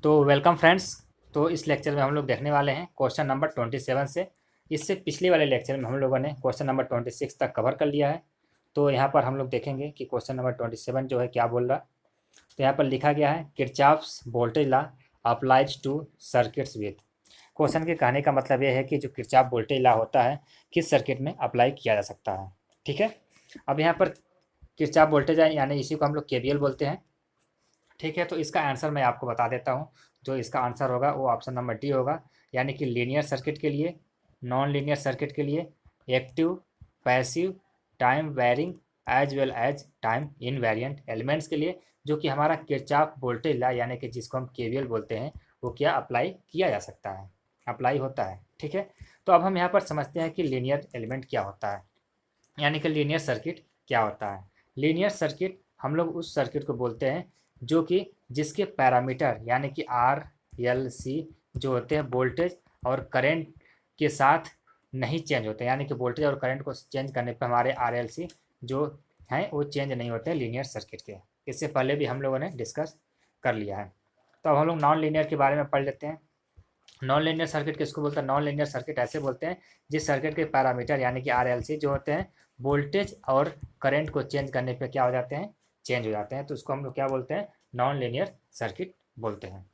तो welcome friends. तो इस लेक्चर में हम लोग देखने वाले हैं क्वेश्चन नंबर 27 से। इससे पिछले वाले लेक्चर में हम लोगों ने क्वेश्चन नंबर 26 तक कवर कर लिया है। तो यहाँ पर हम लोग देखेंगे कि क्वेश्चन नंबर 27 जो है क्या बोल रहा है। तो यहाँ पर लिखा गया है Kirchhoff's voltage law applies to circuits with. Question के कहने का मतलब यह है कि जो किरचॉफ वोल्टेज लॉ होता है किस सर्किट में अप्लाई किया जा सकता है। ठीक है, अब यहाँ पर किरचॉफ वोल्टेज है यानी इसी को हम लोग केवीएल बोलते हैं। ठीक है, तो इसका आंसर मैं आपको बता देता हूँ। जो इसका आंसर होगा वो ऑप्शन नंबर डी होगा, यानी कि लीनियर सर्किट के लिए, नॉन लीनियर सर्किट के लिए, active, passive, time varying as well as time invariant elements के लिए, जो कि हमारा किरचॉफ वोल्टेज लॉ यानी कि जिसको हम केवीएल बोलते हैं वो क्या अप्लाई किया जा सकता है, अप्लाई होता है। ठीक है, तो अब हम यहाँ पर समझते हैं कि लीनियर एलिमेंट क्या होता है, यानी कि लीनियर सर्किट क्या होता है। लीनियर सर्किट हम लोग उस सर्किट को बोलते हैं जो कि जिसके पैरामीटर यानी कि आर एल सी जो होते हैं वोल्टेज और करंट के साथ नहीं चेंज होते, यानी कि वोल्टेज और करंट को चेंज करने पर हमारे आर एल सी जो हैं वो चेंज नहीं होते हैं लीनियर सर्किट के। इससे पहले भी हम लोगों ने डिस्कस कर लिया है। तो अब हम लोग नॉन लीनियर के बारे में पढ़ लेते हैं। नॉन लीनियर सर्किट किसको बोलते हैं? नॉन लीनियर सर्किट ऐसे बोलते हैं जिस सर्किट के पैरामीटर यानी कि आर एल सी जो होते हैं वोल्टेज और करंट को चेंज करने पे क्या हो जाते हैं, चेंज हो जाते हैं। तो उसको हम लोग क्या बोलते हैं? नॉन लीनियर सर्किट बोलते हैं।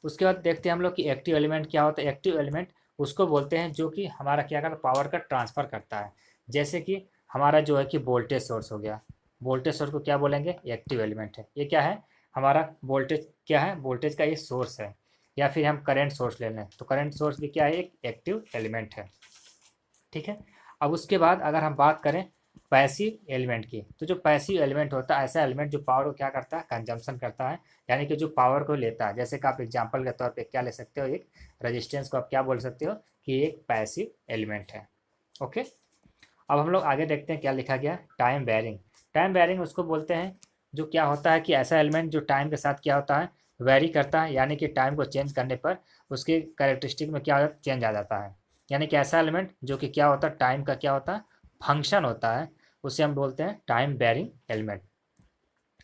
उसके बाद देखते हैं हम लोग कि एक्टिव एलिमेंट क्या होता है। एक्टिव एलिमेंट उसको बोलते हैं जो कि हमारा क्या करता है, पावर का ट्रांसफ़र करता है। जैसे कि हमारा जो है कि वोल्टेज सोर्स हो गया, वोल्टेज सोर्स को क्या बोलेंगे? एक्टिव एलिमेंट है। ये क्या है? हमारा वोल्टेज क्या है? वोल्टेज का ये सोर्स है। या फिर हम करंट सोर्स ले लें तो करंट सोर्स भी क्या है? एक एक्टिव एलिमेंट है। ठीक है, अब उसके बाद अगर हम बात करें पैसिव एलिमेंट की, तो जो पैसिव एलिमेंट होता है ऐसा एलिमेंट जो पावर को क्या करता है? कंजम्पशन करता है, यानी कि जो पावर को लेता है। जैसे कि आप एग्जांपल के तौर पे क्या ले सकते हो, एक रेजिस्टेंस को आप क्या बोल सकते हो कि एक पैसिव एलिमेंट है। ओके, अब हम लोग आगे देखते हैं क्या लिखा गया। Time varying. टाइम वेरिंग उसको बोलते हैं जो क्या होता है कि ऐसा एलिमेंट जो टाइम के साथ क्या होता है, वेरी करता है, यानी कि टाइम को चेंज करने पर उसके कैरेक्टरिस्टिक में क्या चेंज आ जाता है। यानी कि ऐसा एलिमेंट जो कि क्या होता है, टाइम का क्या होता है, फंक्शन होता है, उसे हम बोलते हैं टाइम वेरिंग एलिमेंट।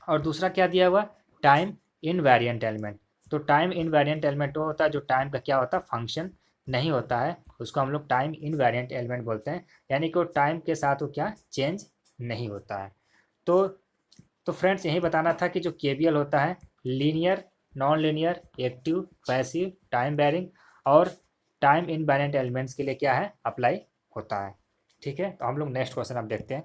और दूसरा क्या दिया हुआ? Time invariant element. तो टाइम इनवेरिएंट एलिमेंट वो होता है जो टाइम का क्या होता है, फंक्शन नहीं होता है, उसको हम लोग टाइम इनवेरिएंट एलिमेंट बोलते हैं। यानी कि वो टाइम के साथ वो क्या चेंज नहीं होता है। तो फ्रेंड्स यही बताना था कि जो केवीएल होता है linear, non linear, active, passive, time varying और टाइम इनवेरिएंट एलिमेंट्स के लिए क्या है, अप्लाई होता है। ठीक है, तो हम लोग नेक्स्ट क्वेश्चन अब देखते हैं।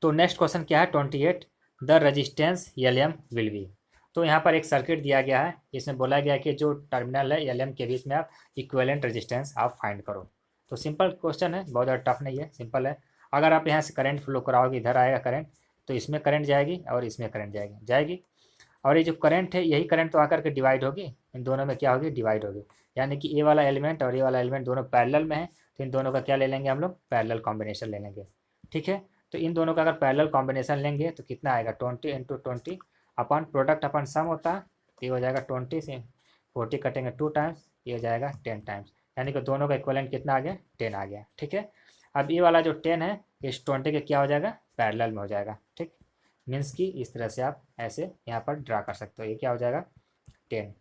तो नेक्स्ट क्वेश्चन क्या है? 28, the resistance L M will be. तो यहाँ पर एक सर्किट दिया गया है, इसमें बोला गया है कि जो टर्मिनल है एल एम के बीच में आप इक्विवेलेंट रेजिस्टेंस आप फाइंड करो। तो सिंपल क्वेश्चन है, बहुत ज़्यादा टफ नहीं है, सिंपल है। अगर आप यहाँ से करंट फ्लो कराओगे, इधर आएगा करंट, तो इसमें करंट जाएगी और इसमें करंट जाएगी जाएगी और ये जो करंट है यही करंट तो आकर के डिवाइड होगी, इन दोनों में क्या होगी, डिवाइड होगी। यानी कि ए वाला एलिमेंट और ये वाला एलिमेंट दोनों पैरेलल में है, तो इन दोनों का क्या ले लेंगे हम लोग? पैरेलल कॉम्बिनेशन ले लेंगे। ठीक है, तो इन दोनों का अगर पैरेलल कॉम्बिनेशन लेंगे तो कितना आएगा? 20 × 20 अपन प्रोडक्ट अपन सम होता है, ये हो जाएगा 20 से 40 कटेंगे 2 टाइम्स, ये हो जाएगा 10 टाइम्स, यानी कि दोनों का इक्वलेंट कितना आ गया? 10 आ गया। ठीक है, अब ये वाला जो 10 है इस 20 के क्या हो जाएगा? पैरेलल में हो जाएगा। ठीक, मीन्स कि इस तरह से आप ऐसे यहाँ पर ड्रा कर सकते हो, ये क्या हो जाएगा? 10।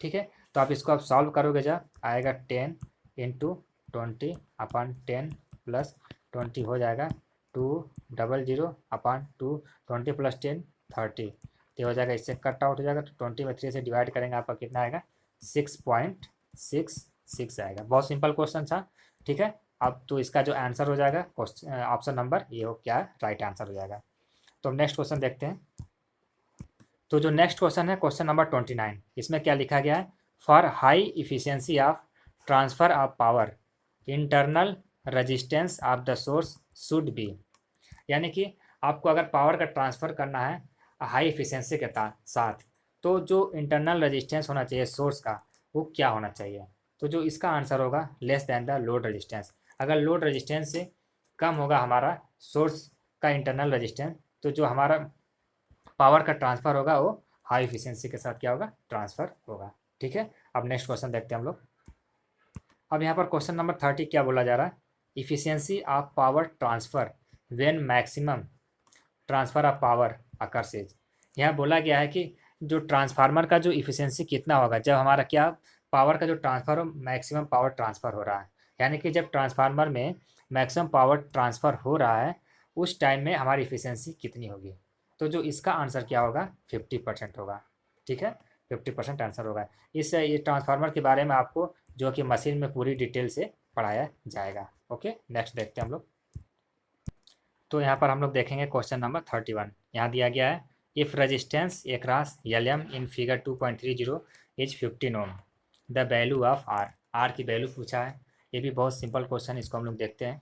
ठीक है, तो आप इसको आप सॉल्व करोगे जब आएगा 10 × 20 अपन 10 प्लस 20 हो जाएगा 200/2 20 + 10 30, तो हो जाएगा, इससे कट आउट हो जाएगा, तो 20 में 3 से डिवाइड करेंगे आपका कितना आएगा? 6.66 आएगा। बहुत सिंपल क्वेश्चन था। ठीक है, अब तो इसका जो आंसर हो जाएगा क्वेश्चन ऑप्शन नंबर ये हो क्या राइट आंसर हो जाएगा। तो हम नेक्स्ट क्वेश्चन देखते हैं। तो जो नेक्स्ट क्वेश्चन है क्वेश्चन नंबर 29, इसमें क्या लिखा गया है? For high efficiency of transfer of power internal resistance of the source should be. यानी कि आपको अगर पावर का ट्रांसफ़र करना है हाई इफिशियंसी के साथ, तो जो इंटरनल रजिस्टेंस होना चाहिए सोर्स का वो क्या होना चाहिए? तो जो इसका आंसर होगा less than the load resistance. अगर लोड रजिस्टेंस से कम होगा हमारा सोर्स का इंटरनल रजिस्टेंस, तो जो हमारा पावर का ट्रांसफ़र होगा वो हाई इफिशियंसी के साथ क्या होगा? ट्रांसफ़र होगा। ठीक है, अब नेक्स्ट क्वेश्चन देखते हैं हम लोग। अब यहाँ पर क्वेश्चन नंबर 30 क्या बोला जा रहा है? Efficiency of power transfer when maximum transfer of power occurs is. यहाँ बोला गया है कि जो ट्रांसफार्मर का जो इफिशियंसी कितना होगा जब हमारा क्या पावर का जो ट्रांसफर मैक्सिमम पावर ट्रांसफ़र हो रहा है, यानी कि जब ट्रांसफार्मर में मैक्सिमम पावर ट्रांसफ़र हो रहा है उस टाइम में हमारी इफिशियंसी कितनी होगी। तो जो इसका आंसर क्या होगा 50% होगा। ठीक है, 50% आंसर होगा। इस ये ट्रांसफार्मर के बारे में आपको जो कि मशीन में पूरी डिटेल से पढ़ाया जाएगा। ओके, नेक्स्ट देखते हैं हम लोग। तो यहाँ पर हम लोग देखेंगे क्वेश्चन नंबर 31। यहाँ दिया गया है if resistance across L M in figure 2.30 is 15 ohm, the value of R. R की वैल्यू पूछा है। ये भी बहुत सिंपल क्वेश्चन है, इसको हम लोग देखते हैं।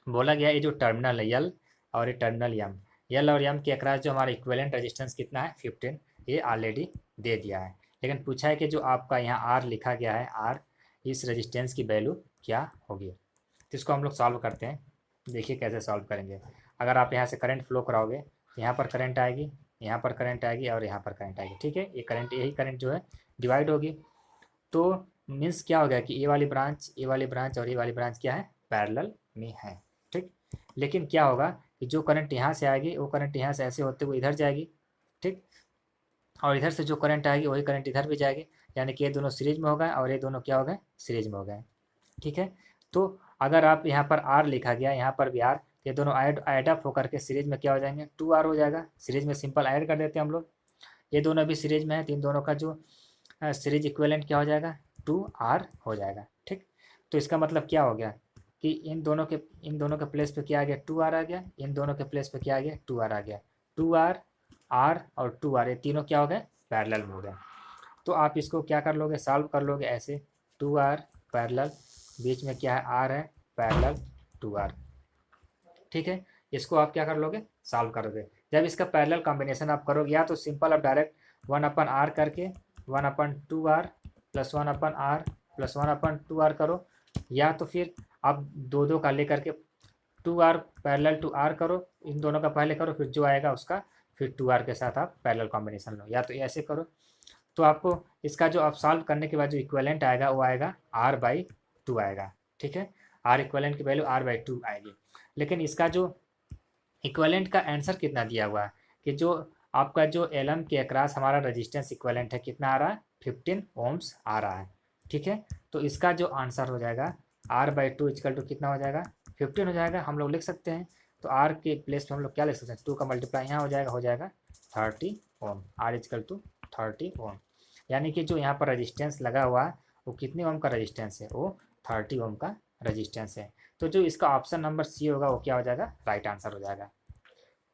बोला गया ये जो टर्मिनल है यल और ये टर्मिनल एम, यल और एम के अक्रॉस जो हमारा इक्विवेलेंट रेजिस्टेंस कितना है 15, ये ऑलरेडी दे दिया है। लेकिन पूछा है कि जो आपका यहाँ आर लिखा गया है आर, इस रेजिस्टेंस की वैल्यू क्या होगी। तो इसको हम लोग सॉल्व करते हैं। देखिए कैसे सॉल्व करेंगे। अगर आप यहाँ से करंट फ्लो कराओगे, यहाँ पर करंट आएगी, यहाँ पर करंट आएगी और यहाँ पर करंट आएगी। ठीक है, ये करंट यही करंट जो है डिवाइड होगी। तो मीन्स क्या हो गया कि ए वाली ब्रांच और ये वाली ब्रांच क्या है पैरेलल में है। ठीक, लेकिन क्या होगा कि जो करंट यहाँ से आएगी वो करंट यहाँ से ऐसे होते हुए इधर जाएगी। ठीक, और इधर से जो करंट आएगी वही करंट इधर भी जाएगी, यानी कि ये दोनों सीरीज में हो गए और ये दोनों क्या हो गए सीरीज में हो गए। ठीक है, तो अगर आप यहाँ पर आर लिखा गया, यहाँ पर भी आर, ये दोनों ऐड अप होकर के सीरीज में क्या हो जाएंगे 2R हो जाएगा। सीरीज में सिंपल ऐड कर देते हैं हम लोग। ये दोनों भी सीरीज में है तो इन दोनों का जो सीरीज इक्विवेलेंट क्या हो जाएगा 2R हो जाएगा। ठीक, तो इसका मतलब क्या हो गया कि इन दोनों के प्लेस पे क्या आ गया 2R आ गया, इन दोनों के प्लेस पे क्या आ गया 2R आ गया। 2R, R और 2R ये तीनों क्या हो गए पैरेलल में हो गए। तो आप इसको क्या कर लोगे सॉल्व कर लोगे ऐसे 2R पैरेलल, बीच में क्या है आर है पैरेलल 2R। ठीक है, इसको आप क्या कर लोगे सॉल्व करोगे। जब इसका पैरेलल कॉम्बिनेशन आप करोगे या तो सिंपल आप डायरेक्ट 1/r करके 1/2R plus 1/r plus 1/2R करो, या तो फिर आप दो दो का लेकर के 2R पैरेलल टू R करो, इन दोनों का पहले करो फिर जो आएगा उसका फिर 2R के साथ आप पैरेलल कॉम्बिनेशन लो, या तो ऐसे करो। तो आपको इसका जो आप सॉल्व करने के बाद जो इक्विवेलेंट आएगा वो आएगा R/2 आएगा। ठीक है, R इक्विवेलेंट की वैल्यू R/2 आएगी। लेकिन इसका जो इक्विवेलेंट का आंसर कितना दिया हुआ है कि जो आपका जो एलम के अक्रॉस हमारा रेजिस्टेंस इक्विवेलेंट है कितना आ रहा है 15 ओम्स आ रहा है। ठीक है, तो इसका जो आंसर हो जाएगा R/2 इक्वल टू कितना हो जाएगा 15 हो जाएगा। हम लोग लिख सकते हैं तो R के प्लेस पे हम लोग क्या लिख सकते हैं 2 का मल्टीप्लाई यहाँ हो जाएगा 30 ओम। R इक्वल टू 30 ओम, यानी कि जो यहाँ पर रेजिस्टेंस लगा हुआ है वो कितने ओम का रेजिस्टेंस है वो 30 ओम का रेजिस्टेंस है। तो जो इसका ऑप्शन नंबर सी होगा वो क्या हो जाएगा राइट आंसर हो जाएगा।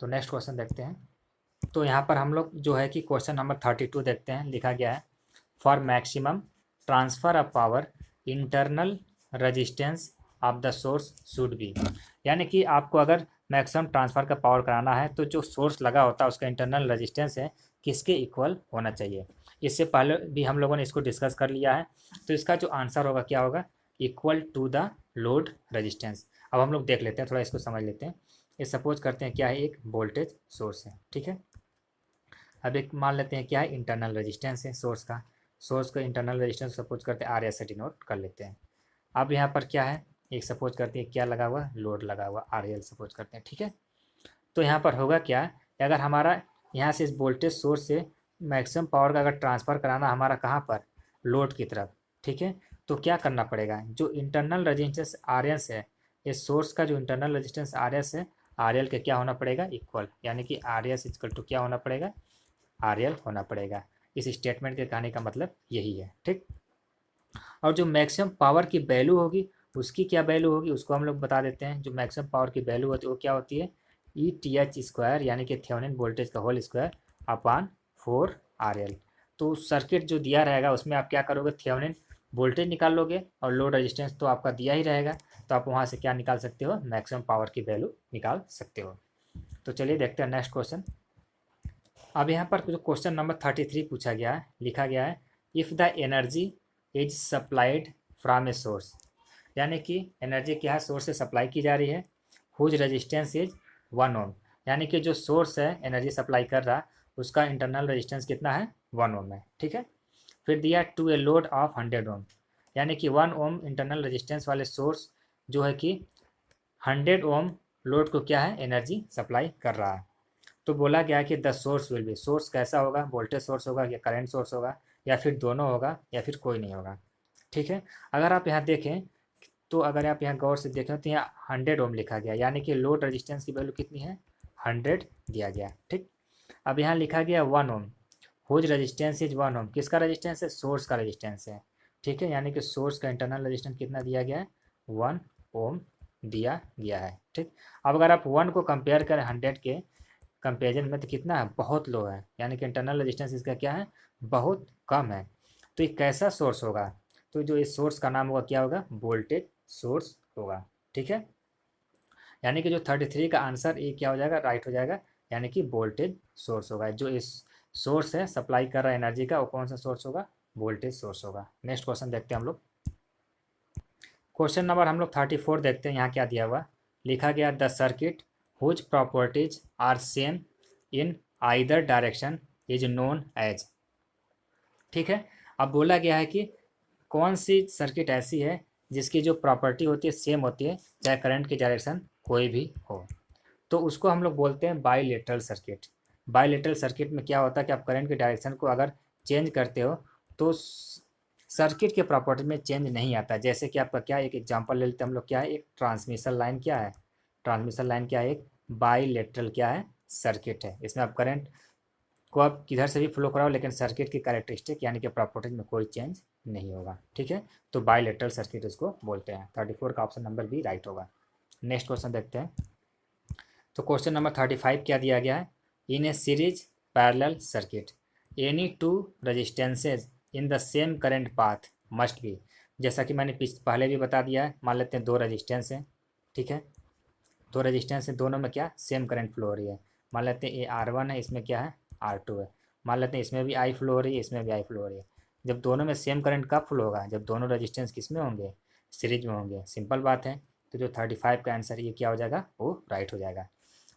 तो नेक्स्ट क्वेश्चन देखते हैं। तो यहाँ पर हम लोग जो है कि क्वेश्चन नंबर 32 देखते हैं। लिखा गया है for maximum transfer of power internal resistance of the source should be, यानी कि आपको अगर मैक्सिमम ट्रांसफ़र का पावर कराना है तो जो सोर्स लगा होता है उसका इंटरनल रेजिस्टेंस है किसके इक्वल होना चाहिए। इससे पहले भी हम लोगों ने इसको डिस्कस कर लिया है। तो इसका जो आंसर होगा क्या होगा equal to the load resistance. अब हम लोग देख लेते हैं, थोड़ा इसको समझ लेते हैं। ये सपोज करते हैं क्या है एक वोल्टेज सोर्स है। ठीक है, अब एक मान लेते हैं क्या है इंटरनल रेजिस्टेंस है सोर्स का इंटरनल रेजिस्टेंस सपोज करते हैं आर एस से डिनोट कर लेते हैं। अब यहाँ पर क्या है एक सपोज करते हैं क्या लगा हुआ लोड लगा हुआ आर एल सपोज करते हैं। ठीक है, तो यहाँ पर होगा क्या अगर हमारा यहाँ से इस वोल्टेज सोर्स से मैक्सिमम पावर का अगर ट्रांसफ़र कराना हमारा कहाँ पर लोड की तरफ। ठीक है, तो क्या करना पड़ेगा जो इंटरनल रेजिस्टेंस आर एस है, इस सोर्स का जो इंटरनल रेजिस्टेंस आर एस है आर एल के क्या होना पड़ेगा इक्वल, यानी कि आर एस इक्वल टू क्या होना पड़ेगा आर एल होना पड़ेगा। इस स्टेटमेंट के कहने का मतलब यही है। ठीक, और जो मैक्सिमम पावर की वैल्यू होगी उसकी क्या वैल्यू होगी उसको हम लोग बता देते हैं। जो मैक्सिमम पावर की वैल्यू होती है वो क्या होती है ETH² यानी कि थेवेनिन वोल्टेज का होल स्क्वायर अपान 4RL। तो सर्किट जो दिया रहेगा उसमें आप क्या करोगे थेवेनिन वोल्टेज निकाल लोगे और लोड रेजिस्टेंस तो आपका दिया ही रहेगा, तो आप वहाँ से क्या निकाल सकते हो मैक्सिमम पावर की वैल्यू निकाल सकते हो। तो चलिए देखते हैं नेक्स्ट क्वेश्चन। अब यहाँ पर जो क्वेश्चन नंबर 33 पूछा गया है, लिखा गया है if the energy is supplied from a source, यानी कि एनर्जी क्या है सोर्स से सप्लाई की जा रही है हुज रेजिस्टेंस इज 1 ओम, यानी कि जो सोर्स है एनर्जी सप्लाई कर रहा उसका इंटरनल रेजिस्टेंस कितना है 1 ओम है। ठीक है, फिर दिया टू ए लोड ऑफ 100 ओम, यानी कि 1 ओम इंटरनल रेजिस्टेंस वाले सोर्स जो है कि 100 ओम लोड को क्या है एनर्जी सप्लाई कर रहा है। तो बोला गया है कि the source will be, source कैसा होगा, वोल्टेज सोर्स होगा या करंट सोर्स होगा या फिर दोनों होगा या फिर कोई नहीं होगा। ठीक है, अगर आप यहाँ देखें तो अगर आप यहाँ गौर से देखें तो यहाँ 100 ओम लिखा गया, यानी कि लोड रेजिस्टेंस की वैल्यू कितनी है, 100 दिया गया। ठीक, अब यहाँ लिखा गया 1 ओम, हुज रेजिस्टेंस इज 1 ओम, किसका रेजिस्टेंस है, सोर्स का रेजिस्टेंस है। ठीक है, यानी कि सोर्स का इंटरनल रेजिस्टेंस कितना दिया गया है, 1 ओम दिया गया है। ठीक, अब अगर आप 1 को कंपेयर करें 100 के कंपेरिजन में तो कितना है, बहुत लो है, यानी कि इंटरनल रेजिस्टेंस इसका क्या है, बहुत कम है। तो ये कैसा सोर्स होगा, तो जो इस सोर्स का नाम होगा क्या होगा, वोल्टेज सोर्स होगा। ठीक है, यानी कि जो 33 का आंसर ये क्या हो जाएगा, राइट हो जाएगा, यानी कि वोल्टेज सोर्स होगा। जो इस सोर्स है सप्लाई कर रहा है एनर्जी का, वो कौन सा सोर्स होगा, वोल्टेज सोर्स होगा। नेक्स्ट क्वेश्चन देखते हैं हम लोग। क्वेश्चन नंबर हम लोग 34 देखते हैं। यहाँ क्या दिया हुआ, लिखा गया the circuit whose properties are same in either direction is known as. ठीक है, अब बोला गया है कि कौन सी सर्किट ऐसी है जिसकी जो प्रॉपर्टी होती है सेम होती है, चाहे करंट की डायरेक्शन कोई भी हो, तो उसको हम लोग बोलते हैं बाईलेटरल सर्किट। बाईलेटरल सर्किट में क्या होता है कि आप करंट की डायरेक्शन को अगर चेंज करते हो तो सर्किट के प्रॉपर्टी में चेंज नहीं आता। जैसे कि आपका क्या, एक एग्जांपल ले लेते हैं हम लोग, क्या है, एक ट्रांसमिशन लाइन क्या है, ट्रांसमिशन लाइन क्या है, एक बाईलेटरल क्या है, सर्किट है। इसमें आप करंट को आप किधर से भी फ्लो कराओ लेकिन सर्किट की कैरेक्टरिस्टिक यानी कि प्रॉपर्टीज में कोई चेंज नहीं होगा। ठीक है, तो बाईलेटरल सर्किट उसको बोलते हैं। 34 का ऑप्शन नंबर बी राइट होगा। नेक्स्ट क्वेश्चन देखते हैं। तो क्वेश्चन नंबर 35 क्या दिया गया है, in a series parallel circuit any two resistances in the same current path must be. जैसा कि मैंने पहले भी बता दिया है, मान लेते हैं दो रजिस्टेंस हैं। ठीक है, दो रजिस्टेंस है, दोनों में क्या सेम करंट फ्लो हो रही है। मान लेते हैं ये R1 है, इसमें क्या है R2 है। मान लेते हैं इसमें भी आई फ्लो हो रही है, इसमें भी आई फ्लो हो रही है। जब दोनों में सेम करंट कब फ्लो होगा, जब दोनों रजिस्टेंस किस में होंगे, सीरीज में होंगे। सिंपल बात है। तो जो 35 का आंसर ये क्या हो जाएगा, वो राइट हो जाएगा।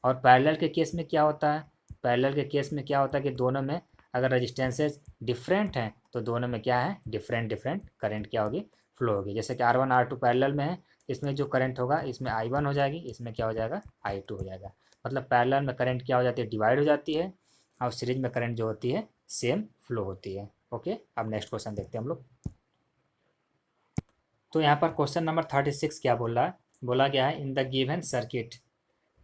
और पैरेलल के केस में क्या होता है, पैरेलल के केस में क्या होता है कि दोनों में अगर रजिस्टेंसेज डिफरेंट हैं तो दोनों में क्या है, डिफरेंट डिफरेंट करंट क्या होगी, फ्लो होगी। जैसे कि R1 R2 पैरेलल में है, इसमें जो करंट होगा इसमें I1 हो जाएगी, इसमें क्या हो जाएगा, I2 हो जाएगा। मतलब पैरेलल में करंट क्या हो जाती है, डिवाइड हो जाती है, और सीरीज में करंट जो होती है सेम फ्लो होती है। ओके, अब नेक्स्ट क्वेश्चन देखते हैं हम लोग। तो यहाँ पर क्वेश्चन नंबर 36 क्या बोल रहा है, बोला गया है in the given circuit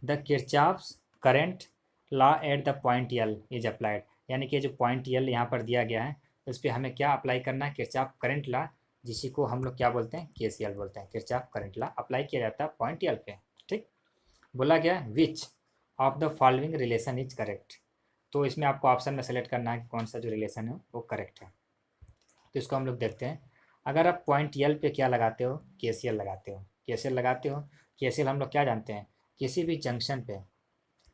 the Kirchhoff's current law at the point L is applied. यानी कि जो पॉइंट यल यहाँ पर दिया गया है उस पर हमें क्या अप्लाई करना है, किरचॉफ करंट लॉ, जिसी को हम लोग क्या बोलते हैं, KCL बोलते हैं। किरचॉफ करंट लॉ अप्लाई किया जाता है पॉइंट यल पे। ठीक, बोला गया which of the following relation is correct. तो इसमें आपको ऑप्शन में सेलेक्ट करना है कि कौन सा जो रिलेशन है वो करेक्ट है। तो इसको हम लोग देखते हैं। अगर आप पॉइंट यल पे क्या लगाते हो, KCL लगाते हो, KCL लगाते हो। KCL हम लोग क्या जानते हैं, किसी भी जंक्शन पे,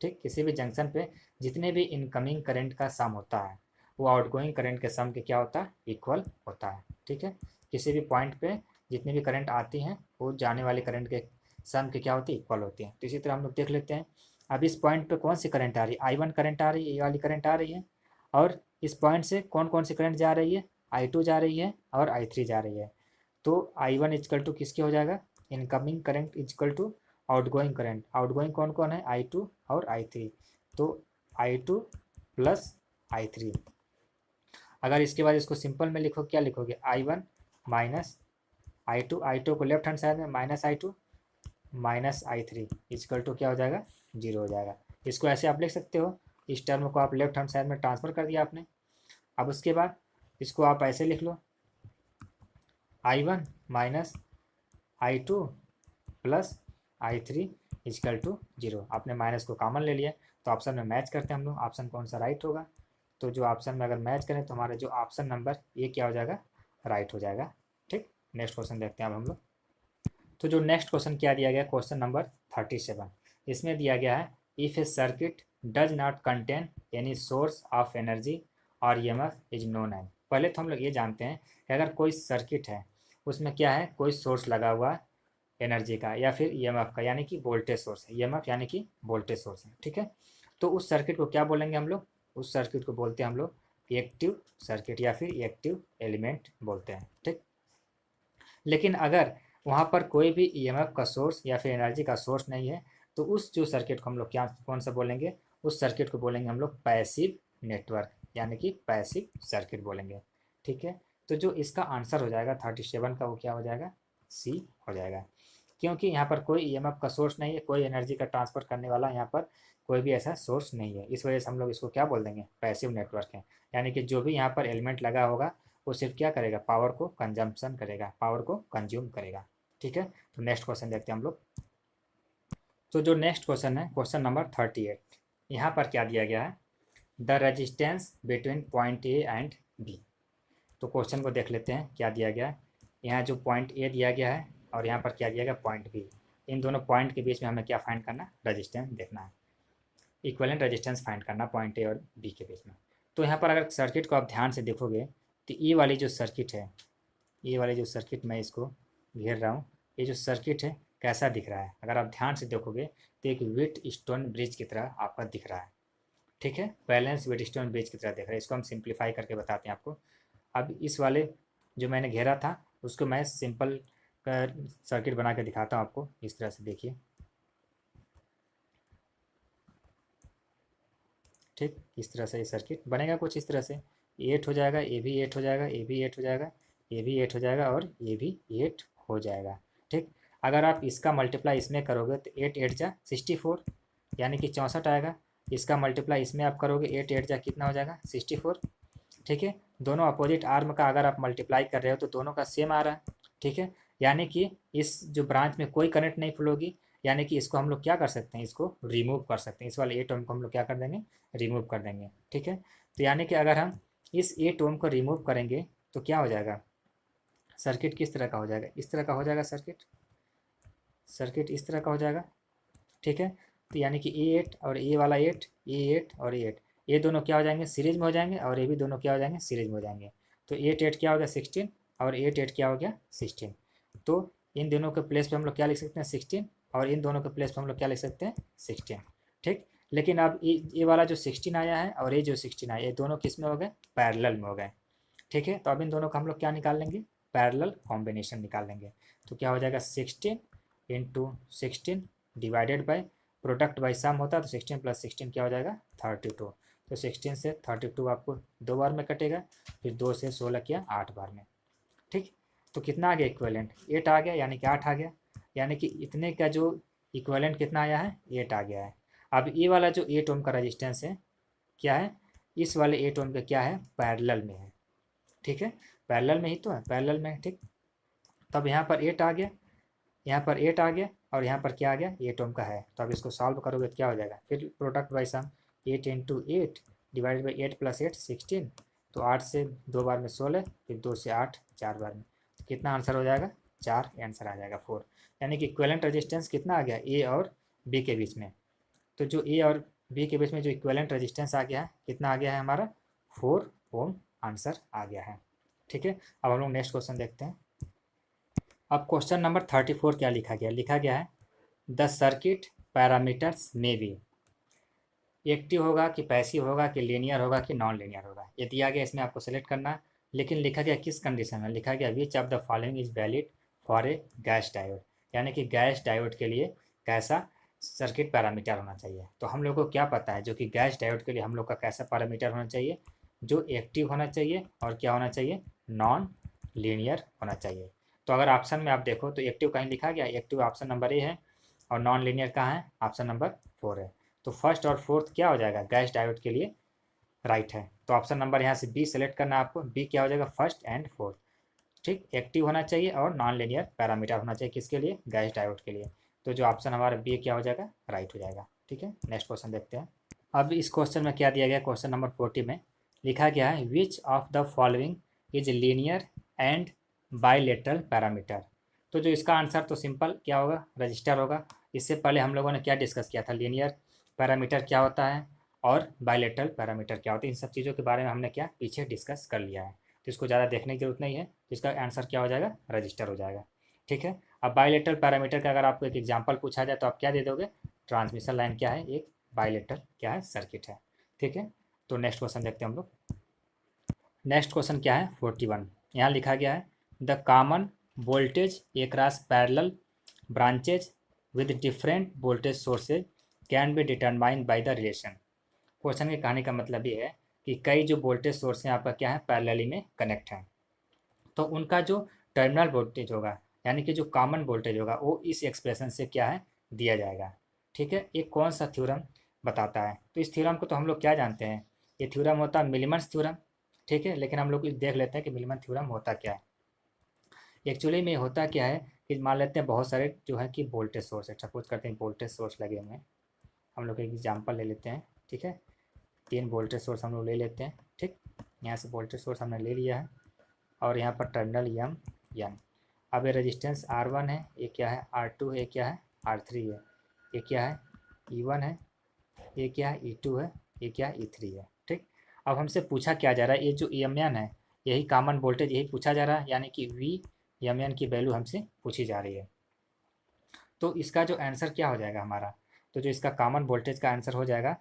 ठीक, किसी भी जंक्शन पे जितने भी इनकमिंग करंट का सम होता है वो आउटगोइंग करंट के सम के क्या होता है, इक्वल होता है। ठीक है, किसी भी पॉइंट पे जितनी भी करंट आती हैं वो जाने वाली करंट के सम के क्या होती है, इक्वल होती है। तो इसी तरह हम लोग देख लेते हैं। अब इस पॉइंट पे कौन सी करंट आ रही है, I1 करंट आ रही है, ये वाली करंट आ रही है। और इस पॉइंट से कौन कौन सी करंट जा रही है, I2 जा रही है और I3 जा रही है। तो I1 इजकल टू किसके हो जाएगा, incoming current equal to outgoing current. Outgoing कौन कौन है, I2 और I3। तो I2 प्लस I3। अगर इसके बाद इसको सिंपल में लिखो, क्या लिखोगे, I1 माइनस I2, I2 को लेफ्ट हैंड साइड में minus I2 minus I3 equal to क्या हो जाएगा, 0 हो जाएगा। इसको ऐसे आप लिख सकते हो, इस टर्म को आप लेफ्ट हैंड साइड में ट्रांसफर कर दिया आपने। अब उसके बाद इसको आप ऐसे लिख लो, I1 minus I2 plus I3 equal to 0। आपने माइनस को कॉमन ले लिया तो ऑप्शन में मैच करते हैं हम लोग, ऑप्शन कौन सा राइट होगा। तो जो ऑप्शन में अगर मैच करें तो हमारा जो ऑप्शन नंबर ये क्या हो जाएगा, राइट हो जाएगा। ठीक, नेक्स्ट क्वेश्चन देखते हैं अब हम लोग। तो जो नेक्स्ट क्वेश्चन क्या दिया गया, क्वेश्चन नंबर 37। इसमें दिया गया है if A circuit does not contain any source of energy और EMF इज नोन एज। पहले तो हम लोग ये जानते हैं कि अगर कोई सर्किट है उसमें क्या है, कोई सोर्स लगा हुआ है एनर्जी का या फिर EMF का, यानी कि वोल्टेज सोर्स है, EMF यानी कि वोल्टेज सोर्स है। ठीक है, तो उस सर्किट को क्या बोलेंगे हम लोग, उस सर्किट को बोलते हैं हम लोग एक्टिव सर्किट या फिर एक्टिव एलिमेंट बोलते हैं। ठीक, लेकिन अगर वहाँ पर कोई भी EMF का सोर्स या फिर एनर्जी का सोर्स नहीं है तो उस जो सर्किट को हम लोग क्या कौन सा बोलेंगे, उस सर्किट को बोलेंगे हम लोग पैसिव नेटवर्क, यानी कि पैसिव सर्किट बोलेंगे। ठीक है, तो जो इसका आंसर हो जाएगा 37 का वो क्या हो जाएगा, सी हो जाएगा। क्योंकि यहाँ पर कोई ईएमएफ का सोर्स नहीं है, कोई एनर्जी का ट्रांसफर करने वाला यहाँ पर कोई भी ऐसा सोर्स नहीं है, इस वजह से हम लोग इसको क्या बोल देंगे, पैसिव नेटवर्क है। यानी कि जो भी यहाँ पर एलिमेंट लगा होगा वो सिर्फ क्या करेगा, पावर को कंजम्पशन करेगा, पावर को कंज्यूम करेगा। ठीक है, तो नेक्स्ट क्वेश्चन देखते हैं हम लोग। तो जो नेक्स्ट क्वेश्चन है क्वेश्चन नंबर 38, यहाँ पर क्या दिया गया है, the resistance between point A and B. तो क्वेश्चन को देख लेते हैं क्या दिया गया है। यहाँ जो पॉइंट ए दिया गया है और यहाँ पर क्या दिया गया पॉइंट बी, इन दोनों पॉइंट के बीच में हमें क्या फाइंड करना, रेजिस्टेंस देखना है, इक्विवेलेंट रेजिस्टेंस फाइंड करना पॉइंट ए और बी के बीच में। तो यहाँ पर अगर सर्किट को आप ध्यान से देखोगे तो ये वाली जो सर्किट है, ये वाली जो सर्किट मैं इसको घेर रहा हूँ, ये जो सर्किट है कैसा दिख रहा है, अगर आप ध्यान से देखोगे तो एक व्हीटस्टोन ब्रिज की तरह आपका दिख रहा है। ठीक है, बैलेंस व्हीटस्टोन ब्रिज की तरह दिख रहा है। इसको हम सिंप्लीफाई करके बताते हैं आपको। अब इस वाले जो मैंने घेरा था उसको मैं सिंपल सर्किट बना के दिखाता हूँ आपको, इस तरह से देखिए। ठीक, इस तरह से ये सर्किट बनेगा कुछ इस तरह से, 8 हो जाएगा, ये भी 8 हो जाएगा, ये भी 8 हो जाएगा, ये भी 8 हो जाएगा और ये भी 8 हो जाएगा। ठीक, अगर आप इसका मल्टीप्लाई इसमें करोगे तो 8 8 जा 64, यानी कि 64 आएगा। इसका मल्टीप्लाई इसमें आप करोगे 8 8 जा कितना हो जाएगा, 64। ठीक है, दोनों अपोजिट आर्म का अगर आप मल्टीप्लाई कर रहे हो तो दोनों का सेम आ रहा है। ठीक है, यानी कि इस जो ब्रांच में कोई करंट नहीं फ्लो होगी, यानी कि इसको हम लोग क्या कर सकते हैं, इसको रिमूव कर सकते हैं, इस वाले 8 ओम को हम लोग क्या कर देंगे, रिमूव कर देंगे। ठीक है, तो यानी कि अगर हम इस 8 ओम को रिमूव करेंगे तो क्या हो जाएगा, सर्किट किस तरह का हो जाएगा, इस तरह का हो जाएगा सर्किट, सर्किट इस तरह का हो जाएगा। ठीक है, तो यानी कि ए 8 और ए वाला 8, ए 8 और ए 8, ये दोनों क्या हो जाएंगे, सीरीज में हो जाएंगे, और ये भी दोनों क्या हो जाएंगे, सीरीज में हो जाएंगे। तो 8 8 क्या हो गया 16 और 8 8 क्या हो गया 16। तो इन दोनों के प्लेस पे हम लोग क्या लिख सकते हैं 16, और इन दोनों के प्लेस पे हम लोग क्या लिख सकते हैं 16। ठीक, लेकिन अब ये वाला जो 16 आया है और ये जो 16 आया, ये दोनों किस में हो गए, पैरेलल में हो गए। ठीक है, तो अब इन दोनों का हम लोग क्या निकाल लेंगे, पैरेलल कॉम्बिनेशन निकाल लेंगे। तो क्या हो जाएगा 16 into 16 divided by, product by sum होता है तो 16 प्लस 16 क्या हो जाएगा 32। तो 16 से 32 आपको 2 बार में कटेगा, फिर 2 से 16 किया 8 बार में। ठीक, तो कितना आ गया इक्विवेलेंट, 8 आ गया, यानी कि 8 आ गया, यानी कि इतने का जो इक्विवेलेंट कितना आया है 8 आ गया है। अब ये वाला जो 8 ओम का रजिस्टेंस है क्या है, इस वाले 8 ओम का क्या है, पैरेलल में है। ठीक है, पैरेलल में ही तो है, पैरेलल में है। ठीक, तब यहाँ पर 8 आ गया, यहाँ पर 8 आ गया, और यहाँ पर क्या आ गया 8 ओम का है। तो अब इसको सॉल्व करोगे तो क्या हो जाएगा, फिर product by sum 8 into 8 divided by 8 plus 8 16। तो 8 से 2 बार में 16, फिर 2 से 8 4 बार में, तो कितना आंसर हो जाएगा 4, आंसर आ जाएगा 4। यानी कि इक्विवेलेंट रेजिस्टेंस कितना आ गया ए और बी के बीच में। तो जो ए और बी के बीच में जो इक्विवेलेंट रेजिस्टेंस आ गया है कितना आ गया है हमारा 4 ओम आंसर आ गया है। ठीक है, अब हम लोग नेक्स्ट क्वेश्चन देखते हैं। अब क्वेश्चन नंबर 34 क्या लिखा गया, लिखा गया है द सर्किट पैरामीटर्स में बी, एक्टिव होगा कि पैसिव होगा कि लीनियर होगा कि नॉन लीनियर होगा, ये दिया गया, इसमें आपको सेलेक्ट करना है। लेकिन लिखा गया किस कंडीशन में, लिखा गया which of the following is valid for a gas diode, यानी कि गैस डायोड के लिए कैसा सर्किट पैरामीटर होना चाहिए। तो हम लोग को क्या पता है जो कि गैस डायोड के लिए हम लोग का कैसा पैरामीटर होना चाहिए, जो एक्टिव होना चाहिए और क्या होना चाहिए, नॉन लीनियर होना चाहिए। तो अगर ऑप्शन में आप देखो तो एक्टिव कहीं लिखा गया, एक्टिव ऑप्शन नंबर ए है, और नॉन लीनियर कहाँ है, ऑप्शन नंबर 4 है। तो फर्स्ट और फोर्थ क्या हो जाएगा, गैस डायोड के लिए राइट है। तो ऑप्शन नंबर यहाँ से बी सेलेक्ट करना है आपको, बी क्या हो जाएगा फर्स्ट एंड फोर्थ। ठीक, एक्टिव होना चाहिए और नॉन लीनियर पैरामीटर होना चाहिए किसके लिए, गैस डायोड के लिए। तो जो ऑप्शन हमारा बी क्या हो जाएगा, राइट हो जाएगा। ठीक है, नेक्स्ट क्वेश्चन देखते हैं। अब इस क्वेश्चन में क्या दिया गया, क्वेश्चन नंबर 40 में लिखा गया है which of the following is linear and bilateral parameter. तो जो इसका आंसर तो सिंपल क्या होगा, रजिस्टर होगा। इससे पहले हम लोगों ने क्या डिस्कस किया था, लीनियर पैरामीटर क्या होता है और बाइलेटरल पैरामीटर क्या होता है, इन सब चीज़ों के बारे में हमने क्या पीछे डिस्कस कर लिया है। तो इसको ज़्यादा देखने की जरूरत नहीं है, तो इसका आंसर क्या हो जाएगा, रजिस्टर हो जाएगा। ठीक है, अब बाइलेटरल पैरामीटर का अगर आपको एक एग्जाम्पल पूछा जाए तो आप क्या दे दोगे, ट्रांसमिशन लाइन क्या है, एक बाइलेटरल क्या है, सर्किट है। ठीक है, तो नेक्स्ट क्वेश्चन देखते हैं हम लोग। नेक्स्ट क्वेश्चन क्या है 41, यहाँ लिखा गया है the common voltage across parallel branches with different voltage sources can be determined by the relation. Question की कहानी का मतलब ये है कि कई जो वोल्टेज सोर्स हैं आपका क्या है, पैरेलली में कनेक्ट हैं, तो उनका जो टर्मिनल वोल्टेज होगा यानी कि जो कॉमन वोल्टेज होगा वो इस एक्सप्रेशन से क्या है, दिया जाएगा। ठीक है, ये कौन सा थ्योरम बताता है? तो इस थ्योरम को तो हम लोग क्या जानते हैं, ये थ्योरम होता है मिलीमन्स थ्योरम। ठीक है, लेकिन हम लोग देख लेते हैं कि मिलीमन थ्योरम होता क्या है। एक्चुअली में होता क्या है कि मान लेते हैं बहुत सारे जो है कि वोल्टेज सोर्स है, सपोज करते हैं वोल्टेज सोर्स लगे हुए हैं। हम लोग एक एग्जाम्पल ले लेते हैं। ठीक है, 3 वोल्टेज सोर्स हम लोग ले लेते हैं। ठीक, यहाँ से वोल्टेज सोर्स हमने ले लिया है और यहाँ पर टर्मिनल यम यन। अब ये रेजिस्टेंस R1 है, ये क्या है R2 है, ये क्या है R3 है, ये क्या है E1 है, ये क्या है E2 है, ये क्या है E3 है। ठीक, अब हमसे पूछा क्या जा रहा है, ये जो एम एन है यही कॉमन वोल्टेज यही पूछा जा रहा है, यानी कि वी एम एन की वैल्यू हमसे पूछी जा रही है। तो इसका जो आंसर क्या हो जाएगा हमारा, तो जो इसका कॉमन वोल्टेज का आंसर हो जाएगा,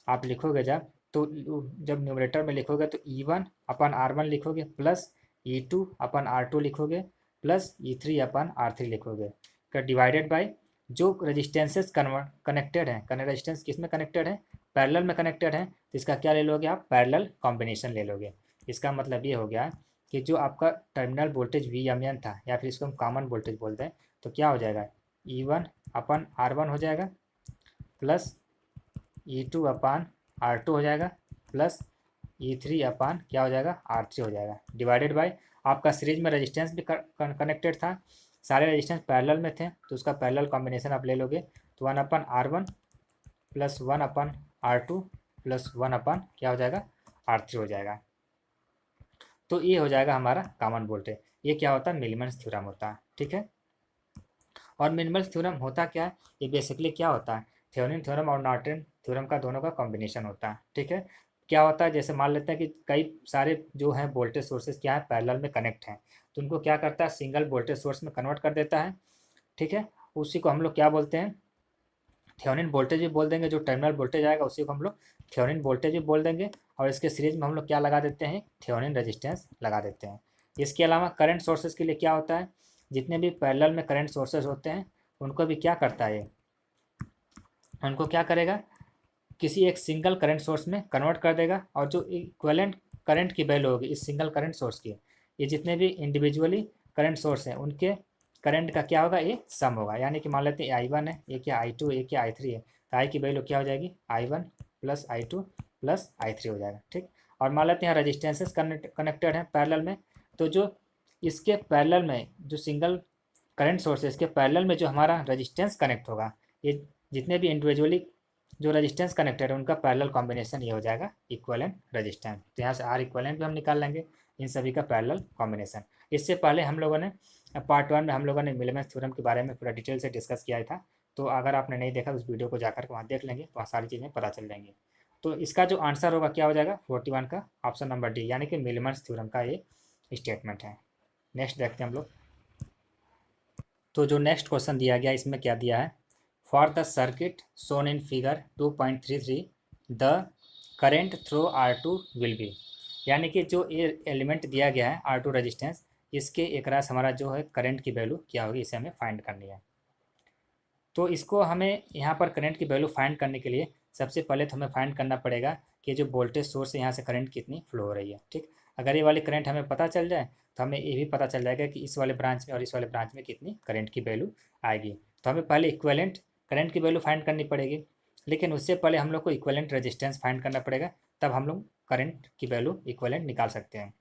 आप लिखोगे जब, तो जब न्यूमरेटर में लिखोगे तो E1/R1 लिखोगे प्लस E2/R2 लिखोगे प्लस E3 अपन R3 लिखोगे का डिवाइडेड बाय जो रजिस्टेंसेस कनेक्टेड हैं, रजिस्टेंस किस में कनेक्टेड है, पैरेलल में कनेक्टेड है, तो इसका क्या ले लोगे आप, पैरेलल कॉम्बिनेशन ले लोगे। इसका मतलब ये हो गया कि जो आपका terminal voltage V M N था या फिर इसको हम कॉमन वोल्टेज बोलते हैं, तो क्या हो जाएगा E1/R1 हो जाएगा प्लस E2/R2 हो जाएगा प्लस E3 क्या हो जाएगा R3 हो जाएगा, डिवाइडेड बाय आपका सीरीज में रेजिस्टेंस भी कनेक्टेड था, सारे रेजिस्टेंस पैरेलल में थे, तो उसका पैरेलल कॉम्बिनेशन आप ले लोगे, तो 1/R1 प्लस 1/R2 प्लस 1 क्या हो जाएगा R3 हो जाएगा। तो ये हो जाएगा हमारा कॉमन वोल्टेज। ये क्या होता है, मिलीमन्स थ्योरम होता है। ठीक है, और मिलीमन्स थ्योरम होता क्या है, ये बेसिकली क्या होता है, थेवेनिन थ्योरम और नॉर्टन थ्योरम का दोनों का कॉम्बिनेशन होता है। ठीक है, क्या होता है, जैसे मान लेते हैं कि कई सारे जो हैं वोल्टेज सोर्सेज क्या है, पैरेलल में कनेक्ट हैं, तो उनको क्या करता है, सिंगल वोल्टेज सोर्स में कन्वर्ट कर देता है। ठीक है, उसी को हम लोग क्या बोलते हैं, थेवेनिन वोल्टेज भी बोल देंगे, जो टर्मिनल वोल्टेज आएगा उसी को हम लोग थेवेनिन वोल्टेज भी बोल देंगे, और इसके सीरीज में हम लोग क्या लगा देते हैं, थेवेनिन रेजिस्टेंस लगा देते हैं। इसके अलावा करंट सोर्सेज के लिए क्या होता है, जितने भी पैरेलल में करंट सोर्सेज होते हैं उनको भी क्या करता है, उनको क्या करेगा, किसी एक सिंगल करंट सोर्स में कन्वर्ट कर देगा, और जो इक्विवेलेंट करंट की वैल्यू होगी इस सिंगल करंट सोर्स की, ये जितने भी इंडिविजुअली करंट सोर्स हैं उनके करंट का क्या होगा, ये सम होगा। यानी कि मान लेते हैं I1 है, ये क्या I2 है, ये क्या I3 है, तो आई की वैल्यू क्या हो जाएगी, I1 plus I2 plus I3 हो जाएगा। ठीक, और मान लेते हैं रजिस्टेंसेस कनेक्टेड हैं पैरेलल में, तो जो इसके पैरेलल में जो सिंगल करंट सोर्स है इसके पैरेलल में जो हमारा रजिस्टेंस कनेक्ट होगा, ये जितने भी इंडिविजुअली जो रेजिस्टेंस कनेक्टेड है उनका पैरेलल कॉम्बिनेशन ये हो जाएगा इक्विवेलेंट रेजिस्टेंस। तो यहाँ से R इक्विवेलेंट भी हम निकाल लेंगे, इन सभी का पैरेलल कॉम्बिनेशन। इससे पहले हम लोगों ने पार्ट 1 में हम लोगों ने मिलीमन्स थ्योरम के बारे में पूरा डिटेल से डिस्कस किया था, तो अगर आपने नहीं देखा उस वीडियो को जाकर के वहाँ देख लेंगे तो वहाँ सारी चीज़ें पता चल जाएंगी। तो इसका जो आंसर होगा क्या हो जाएगा, 41 का ऑप्शन नंबर डी, यानी कि मिलीमन्स थ्योरम का ये स्टेटमेंट है। नेक्स्ट देखते हैं हम लोग। तो जो नेक्स्ट क्वेश्चन दिया गया इसमें क्या दिया है, for the circuit shown in figure 2.33 the current through R2 will be, यानी कि जो ये एलिमेंट दिया गया है R2 रेजिस्टेंस, इसके एकरास हमारा जो है करंट की वैल्यू क्या होगी, इसे हमें फाइंड करनी है। तो इसको हमें यहाँ पर करंट की वैल्यू फाइंड करने के लिए सबसे पहले तो हमें फाइंड करना पड़ेगा कि जो वोल्टेज सोर्स है यहाँ से करंट कितनी फ्लो हो रही है। ठीक, अगर ये वाली करंट हमें पता चल जाए तो हमें ये भी पता चल जाएगा कि इस वाले ब्रांच में और इस वाले ब्रांच में कितनी करंट की वैल्यू आएगी। तो हमें पहले इक्विवेलेंट करंट की वैल्यू फाइंड करनी पड़ेगी, लेकिन उससे पहले हम लोग को इक्विवेलेंट रेजिस्टेंस फाइंड करना पड़ेगा, तब हम लोग करंट की वैल्यू इक्विवेलेंट निकाल सकते हैं।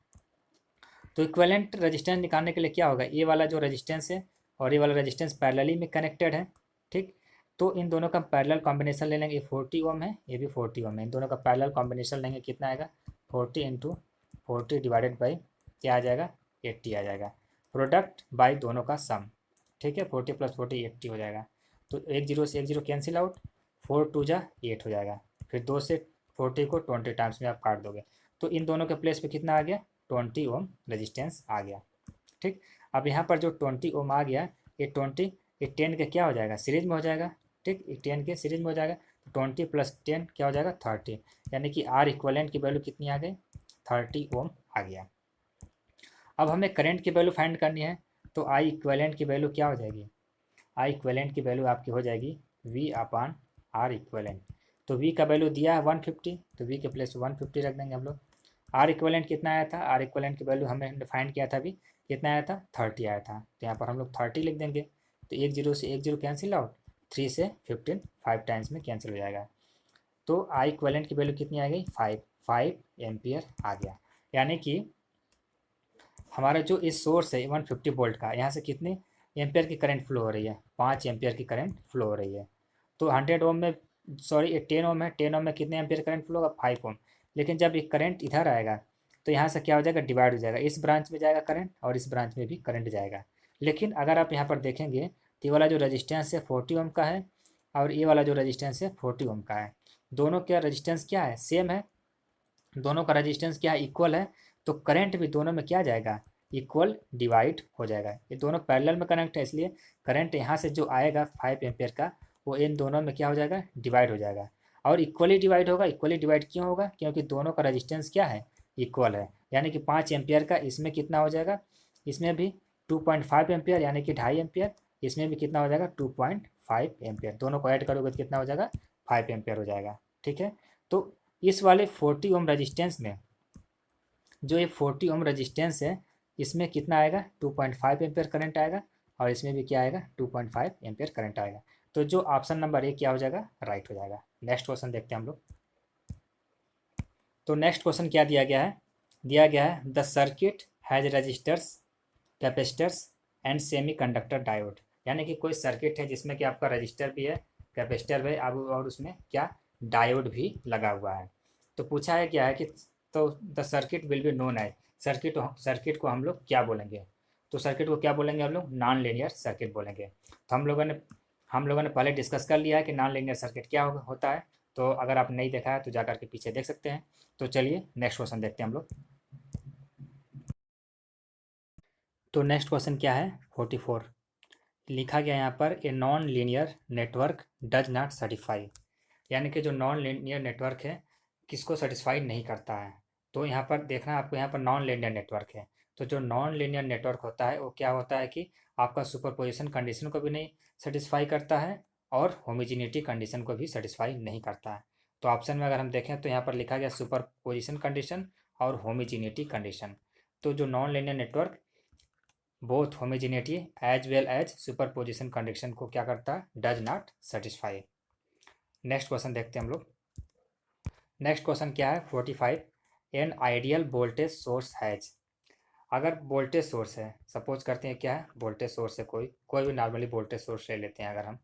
तो इक्विवेलेंट रेजिस्टेंस निकालने के लिए क्या होगा, ये वाला जो रेजिस्टेंस है और ये वाला रेजिस्टेंस पैरेलली में कनेक्टेड है। ठीक, तो इन दोनों का पैरेलल कॉम्बिनेशन ले लेंगे, ये 40 ओम है, ये भी 40 ओम है, इन दोनों का पैरेलल कॉम्बिनेशन लेंगे, कितना आएगा 40 इंटू 40 डिवाइडेड बाई क्या आ जाएगा 80 आ जाएगा, प्रोडक्ट बाई दोनों का सम। ठीक है, 40 प्लस 40 80 हो जाएगा, तो एक जीरो से एक जीरो कैंसिल आउट, 4 2 जा 8 हो जाएगा, फिर 2 से 40 को 20 टाइम्स में आप काट दोगे, तो इन दोनों के प्लेस पे कितना आ गया 20 ओम रेजिस्टेंस आ गया। ठीक, अब यहाँ पर जो 20 ओम आ गया, ये 20 ये 10 के क्या हो जाएगा सीरीज में हो जाएगा। ठीक, ये 10 के सीरीज में हो जाएगा, तो 20 प्लस 10 क्या हो जाएगा 30, यानी कि R इक्विवेलेंट की वैल्यू कितनी आ गई 30 ओम आ गया। अब हमें करंट की वैल्यू फाइंड करनी है, तो I इक्विवेलेंट की वैल्यू क्या हो जाएगी, I इक्विवेलेंट की वैल्यू आपकी हो जाएगी V/R इक्विवेलेंट। तो V का वैल्यू दिया है 150, तो V के प्लेस 150 रख देंगे हम लोग। R इक्वलेंट कितना आया था, R इक्वलेंट की वैल्यू हमने डिफाइंड किया था अभी, कितना आया था 30 आया था, तो यहाँ पर हम लोग 30 लिख देंगे। तो एक जीरो से एक जीरो कैंसिल आउट, 3 से 15 5 टाइम्स में कैंसिल हो जाएगा। तो I इक्वलेंट की वैल्यू कितनी आ गई 5 एम्पियर आ गया। यानी कि हमारा जो इस सोर्स है 150 वोल्ट का, यहाँ से कितने एम्पियर की करंट फ्लो हो रही है, 5 एम्पियर की करंट फ्लो हो रही है। तो 100 ओम में, सॉरी 10 ओम है, 10 ओम में कितने एम्पियर करंट फ्लो होगा 5 ओम। लेकिन जब ये करंट इधर आएगा तो यहाँ से क्या हो जाएगा, डिवाइड हो जाएगा, इस ब्रांच में जाएगा करंट और इस ब्रांच में भी करंट जाएगा। लेकिन अगर आप यहाँ पर देखेंगे तो ये वाला जो रजिस्टेंस है 40 ओम का है और ये वाला जो रजिस्टेंस है 40 ओम का है। दोनों का रजिस्टेंस क्या है, सेम है, दोनों का रजिस्टेंस क्या है, इक्वल है। तो करंट भी दोनों में क्या जाएगा, इक्वल डिवाइड हो जाएगा। ये दोनों पैरेलल में कनेक्ट है, इसलिए करंट यहाँ से जो आएगा 5 एम्पियर का, वो इन दोनों में क्या हो जाएगा, डिवाइड हो जाएगा। और इक्वली डिवाइड होगा, इक्वली डिवाइड क्यों होगा, क्योंकि दोनों का रजिस्टेंस क्या है, इक्वल है। यानी कि 5 एम्पियर का इसमें कितना हो जाएगा, इसमें भी 2.5 एम्पियर यानी कि 2.5 एम्पियर, इसमें भी कितना हो जाएगा 2.5 एम्पियर, दोनों को ऐड करोगे तो कितना हो जाएगा 5 एम्पियर हो जाएगा। ठीक है, तो इस वाले 40 ओम रजिस्टेंस में, जो ये 40 ओम रजिस्टेंस है, इसमें कितना आएगा 2.5 एम्पियर करंट आएगा और इसमें भी क्या आएगा 2.5 एम्पियर करंट आएगा। तो जो ऑप्शन नंबर ए क्या हो जाएगा, राइट हो जाएगा। नेक्स्ट क्वेश्चन देखते हैं हम लोग। तो नेक्स्ट क्वेश्चन क्या दिया गया है, दिया गया है the circuit has resistors, capacitors and semiconductor diode. यानी कि कोई सर्किट है जिसमें कि आपका रजिस्टर भी है, कैपेसिटर भी है और उसमें क्या डायोड भी लगा हुआ है। तो पूछा है क्या है कि, तो the circuit will be known as, circuit को हम लोग क्या बोलेंगे, तो सर्किट को क्या बोलेंगे हम लोग, नॉन लीनियर सर्किट बोलेंगे। तो हम लोगों ने पहले डिस्कस कर लिया है कि नॉन लीनियर सर्किट क्या होता है। तो अगर आप नहीं देखा है तो जाकर के पीछे देख सकते हैं। तो चलिए नेक्स्ट क्वेश्चन देखते हैं हम लोग। तो नेक्स्ट क्वेश्चन क्या है 44, लिखा गया यहाँ पर a non linear network does not satisfy. यानी कि जो नॉन लीनियर नेटवर्क है किसको सेटिस्फाई नहीं करता है। तो यहाँ पर देखना आपको, यहाँ पर नॉन लीनियर नेटवर्क है। तो जो नॉन लीनियर नेटवर्क होता है वो क्या होता है कि आपका सुपरपोजिशन कंडीशन को भी नहीं सेटिस्फाई करता है और होमोजेनिटी कंडीशन को भी सेटिस्फाई नहीं करता है। तो ऑप्शन में अगर हम देखें तो यहाँ पर लिखा गया सुपरपोजिशन कंडीशन और होमोजेनिटी कंडीशन। तो जो non linear network both homogeneity as well as superposition condition को क्या करता है, does not satisfy. Next question देखते हैं हम लोग। नेक्स्ट क्वेश्चन क्या है 45, an ideal voltage source has. अगर वोल्टेज सोर्स है, सपोज करते हैं क्या है, वोल्टेज सोर्स है, कोई भी नॉर्मली वोल्टेज सोर्स ले लेते हैं अगर हम,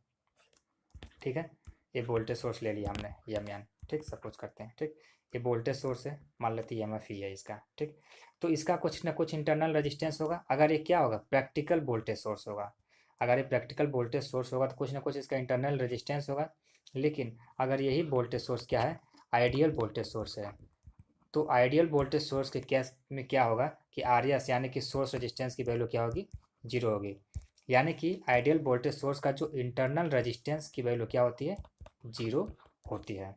ठीक है, ये वोल्टेज सोर्स ले लिया हमने एम एन, ठीक, सपोज करते हैं, ठीक, ये वोल्टेज सोर्स है, मान लेते हैं एम एफ ही है इसका, ठीक। तो इसका कुछ ना कुछ इंटरनल रेजिस्टेंस होगा। अगर ये क्या होगा, प्रैक्टिकल वोल्टेज सोर्स होगा, अगर ये प्रैक्टिकल वोल्टेज सोर्स होगा तो कुछ ना कुछ इसका इंटरनल रेजिस्टेंस होगा। लेकिन अगर यही वोल्टेज सोर्स क्या है, आइडियल वोल्टेज सोर्स है, तो आइडियल वोल्टेज सोर्स के केस में क्या होगा कि आर एस यानी कि सोर्स रेजिस्टेंस की वैल्यू क्या होगी, जीरो होगी। यानी कि आइडियल वोल्टेज सोर्स का जो इंटरनल रेजिस्टेंस की वैल्यू क्या होती है, जीरो होती है।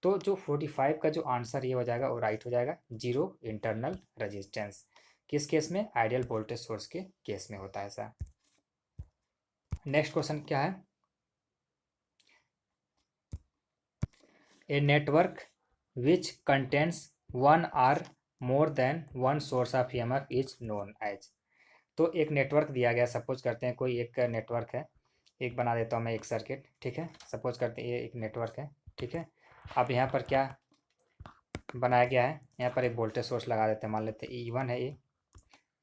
तो जो 45 का जो आंसर ये हो जाएगा वो राइट हो जाएगा, जीरो इंटरनल रेजिस्टेंस। किस केस में, आइडियल वोल्टेज सोर्स के केस में होता है ऐसा। नेक्स्ट क्वेश्चन क्या है, a network which contents one or more than one source of EMF is known as. तो एक नेटवर्क दिया गया, सपोज करते हैं कोई एक नेटवर्क है, एक बना देता हूँ मैं एक सर्किट, ठीक है, सपोज करते हैं ये एक नेटवर्क है, ठीक है। अब यहाँ पर क्या बनाया गया है, यहाँ पर एक वोल्टेज सोर्स लगा देते हैं, मान लेते हैं E1 है ये,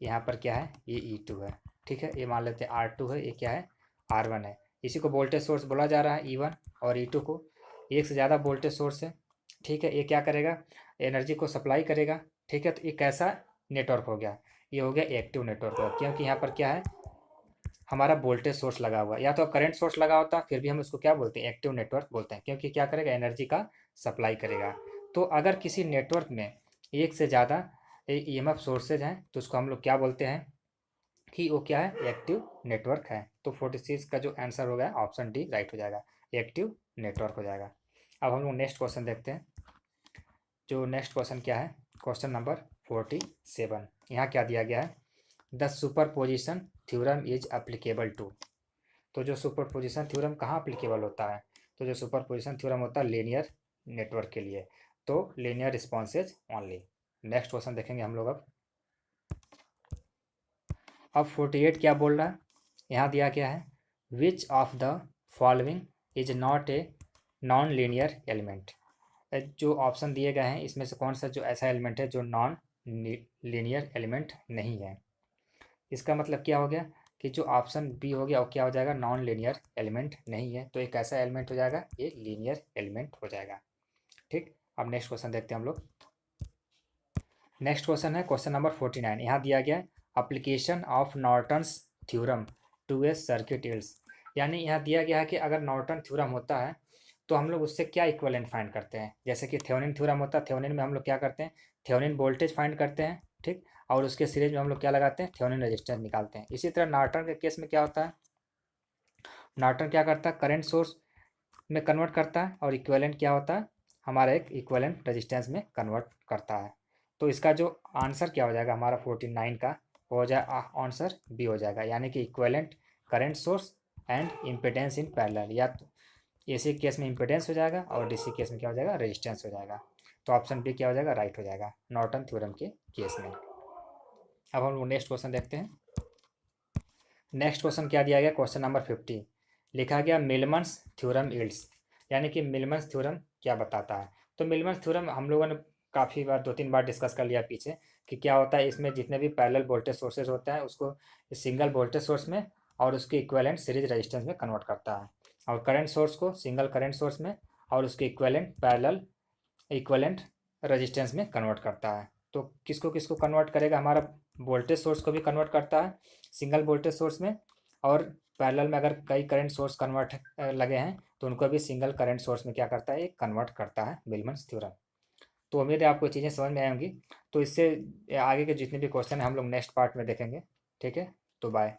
यहाँ पर क्या है, ये E2 है, ठीक है, ये मान लेते हैं R2 है, ये क्या है, R1 है। इसी को वोल्टेज सोर्स बोला जा रहा है E1 और E2 को। एक से ज़्यादा वोल्टेज सोर्स है, ठीक है, ये क्या करेगा, एनर्जी को सप्लाई करेगा, ठीक है। तो ये कैसा नेटवर्क हो गया, ये हो गया एक्टिव नेटवर्क हो गया, क्योंकि यहाँ पर क्या है, हमारा वोल्टेज सोर्स लगा हुआ है, या तो करंट सोर्स लगा होता फिर भी हम उसको क्या बोलते हैं, एक्टिव नेटवर्क बोलते हैं, क्योंकि क्या करेगा, एनर्जी का सप्लाई करेगा। तो अगर किसी नेटवर्क में एक से ज़्यादा ईएमएफ सोर्सेज हैं तो उसको हम लोग क्या बोलते हैं कि वो क्या है, एक्टिव नेटवर्क है। तो 46 का जो आंसर हो गया ऑप्शन डी राइट हो जाएगा, एक्टिव नेटवर्क हो जाएगा। अब हम लोग नेक्स्ट क्वेश्चन देखते हैं। जो नेक्स्ट क्वेश्चन क्या है, क्वेश्चन नंबर 47, यहाँ क्या दिया गया है, the superposition theorem is applicable to. तो जो सुपरपोजिशन थ्योरम कहाँ अप्लीकेबल होता है, तो जो सुपरपोजिशन थ्योरम होता है लीनियर नेटवर्क के लिए, तो linear responses only. Next question देखेंगे हम लोग अब 48 क्या बोल रहा है, यहाँ दिया क्या है, which of the following is not a non linear element. जो ऑप्शन दिए गए हैं इसमें से कौन सा जो ऐसा एलिमेंट है जो नॉन लीनियर एलिमेंट नहीं है। इसका मतलब क्या हो गया कि जो ऑप्शन बी हो गया वो क्या हो जाएगा, नॉन लीनियर एलिमेंट नहीं है, तो एक ऐसा एलिमेंट हो जाएगा, ये लीनियर एलिमेंट हो जाएगा। ठीक, अब नेक्स्ट क्वेश्चन देखते हैं हम लोग। नेक्स्ट क्वेश्चन है क्वेश्चन नंबर 49। यहाँ दिया गया है application of Norton's theorem to a circuit yields. यानी यहाँ दिया गया है कि अगर नॉर्टन थ्योरम होता है तो हम लोग उससे क्या इक्विवेलेंट फाइंड करते हैं। जैसे कि थेवेनिन थ्योरम होता है, थेवेनिन में हम लोग क्या करते हैं, थेवेनिन वोल्टेज फाइंड करते हैं, ठीक, और उसके सीरीज में हम लोग क्या लगाते हैं, थेवेनिन रेजिस्टेंस निकालते हैं। इसी तरह नॉर्टन के केस में क्या होता है, नॉर्टन क्या करता है, करंट सोर्स में कन्वर्ट करता है और इक्विवेलेंट क्या होता है, हमारा एक इक्विवेलेंट रेजिस्टेंस में कन्वर्ट करता है। तो इसका जो आंसर क्या हो जाएगा हमारा 49 का, हो जाए आंसर बी हो जाएगा, यानी कि equivalent current source and impedance in parallel. या तो एसी केस में इम्पिडेंस हो जाएगा और डीसी केस में क्या हो जाएगा, रेजिस्टेंस हो जाएगा। तो ऑप्शन बी क्या हो जाएगा, राइट हो जाएगा नॉर्टन थ्योरम के केस में। अब हम लोग नेक्स्ट क्वेश्चन देखते हैं। नेक्स्ट क्वेश्चन क्या दिया गया, क्वेश्चन नंबर 50 लिखा गया मिलमन्स थ्योरम यील्ड्स। यानी कि मिलमन्स थ्योरम क्या बताता है। तो मिलमन्स थ्योरम हम लोगों ने काफ़ी बार 2-3 बार डिस्कस कर लिया पीछे कि क्या होता है, इसमें जितने भी पैरेलल वोल्टेज सोर्सेज होते हैं उसको सिंगल वोल्टेज सोर्स में और उसके इक्विवेलेंट सीरीज रेजिस्टेंस में कन्वर्ट करता है, और करंट सोर्स को सिंगल करंट सोर्स में और उसके इक्विवेलेंट पैरेलल इक्विवेलेंट रेजिस्टेंस में कन्वर्ट करता है। तो किसको किसको कन्वर्ट करेगा, हमारा वोल्टेज सोर्स को भी कन्वर्ट करता है सिंगल वोल्टेज सोर्स में, और पैरेलल में अगर कई करंट सोर्स कन्वर्ट लगे हैं तो उनको भी सिंगल करंट सोर्स में क्या करता है, एक कन्वर्ट करता है मिलमन्स थ्योरम। तो उम्मीद है आपको चीज़ें समझ में आएंगी। तो इससे आगे के जितने भी क्वेश्चन हैं हम लोग नेक्स्ट पार्ट में देखेंगे। ठीक है, तो बाय।